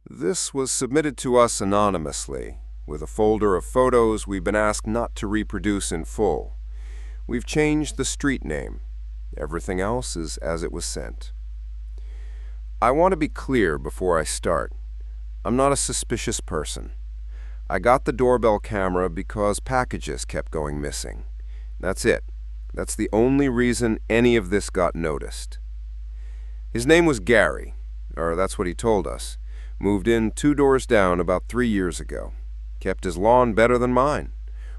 This was submitted to us anonymously, with a folder of photos we've been asked not to reproduce in full. We've changed the street name. Everything else is as it was sent. I want to be clear before I start. I'm not a suspicious person. I got the doorbell camera because packages kept going missing. That's it. That's the only reason any of this got noticed. His name was Gary, or that's what he told us. Moved in 2 doors down about 3 years ago. Kept his lawn better than mine.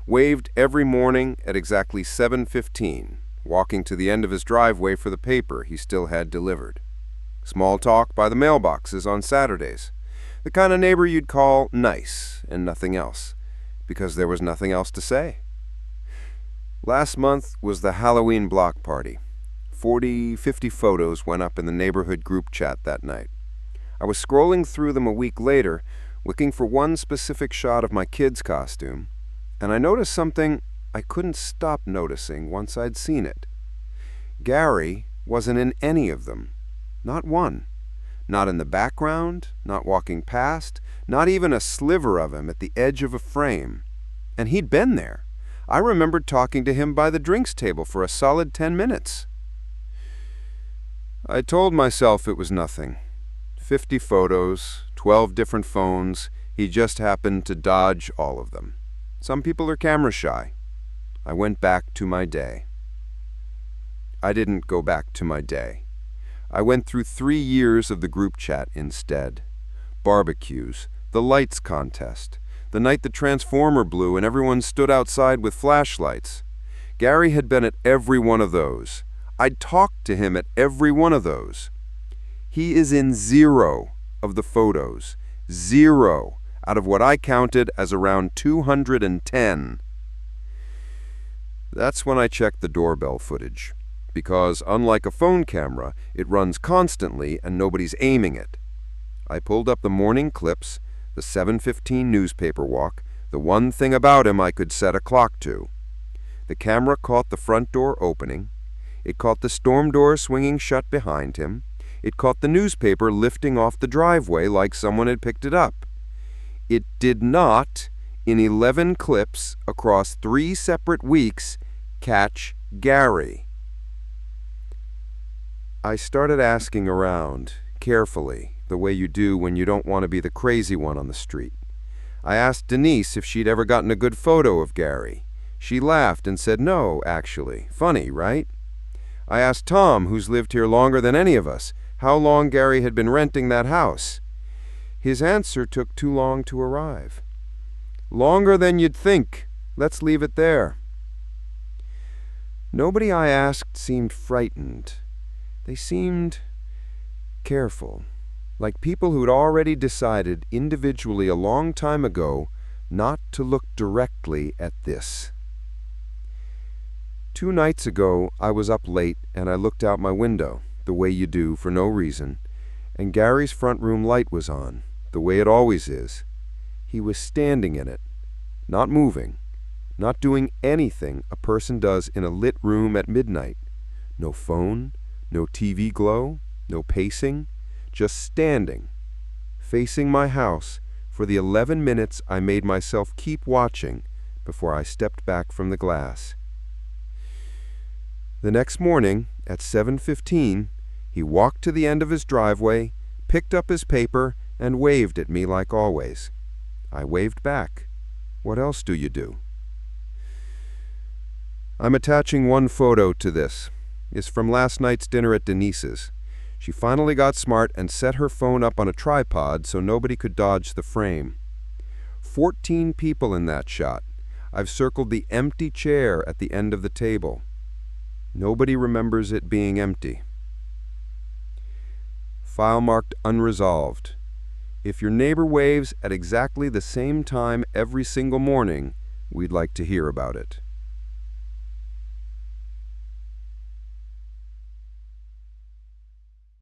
Waved every morning at exactly 7:15, walking to the end of his driveway for the paper he still had delivered. Small talk by the mailboxes on Saturdays. The kind of neighbor you'd call nice and nothing else, because there was nothing else to say. Last month was the Halloween block party. 40, 50 photos went up in the neighborhood group chat that night. I was scrolling through them a week later, looking for one specific shot of my kid's costume, and I noticed something I couldn't stop noticing once I'd seen it. Gary wasn't in any of them. Not one. Not in the background, not walking past, not even a sliver of him at the edge of a frame. And he'd been there. I remembered talking to him by the drinks table for a solid 10 minutes. I told myself it was nothing. 50 photos, 12 different phones. He just happened to dodge all of them. Some people are camera shy. I went back to my day. I didn't go back to my day. I went through 3 years of the group chat instead. Barbecues, the lights contest, the night the transformer blew and everyone stood outside with flashlights. Gary had been at every one of those. I'd talked to him at every one of those. He is in 0 of the photos. 0 out of what I counted as around 210. That's when I checked the doorbell footage, because unlike a phone camera, it runs constantly and nobody's aiming it. I pulled up the morning clips, the 7:15 newspaper walk, the one thing about him I could set a clock to. The camera caught the front door opening. It caught the storm door swinging shut behind him. It caught the newspaper lifting off the driveway like someone had picked it up. It did not, in 11 clips across 3 separate weeks, catch Gary. I started asking around, carefully, the way you do when you don't want to be the crazy one on the street. I asked Denise if she'd ever gotten a good photo of Gary. She laughed and said no, actually. Funny, right? I asked Tom, who's lived here longer than any of us, how long Gary had been renting that house. His answer took too long to arrive. Longer than you'd think. Let's leave it there. Nobody I asked seemed frightened. They seemed careful, like people who'd already decided individually a long time ago not to look directly at this. 2 nights ago, I was up late and I looked out my window, the way you do for no reason, and Gary's front room light was on, the way it always is. He was standing in it, not moving, not doing anything a person does in a lit room at midnight. No phone, no TV glow, no pacing, just standing, facing my house for the 11 minutes I made myself keep watching before I stepped back from the glass. The next morning, at 7:15, he walked to the end of his driveway, picked up his paper, and waved at me like always. I waved back. What else do you do? I'm attaching one photo to this. It's from last night's dinner at Denise's. She finally got smart and set her phone up on a tripod so nobody could dodge the frame. 14 people in that shot. I've circled the empty chair at the end of the table. Nobody remembers it being empty. File marked Unresolved. If your neighbor waves at exactly the same time every single morning, we'd like to hear about it.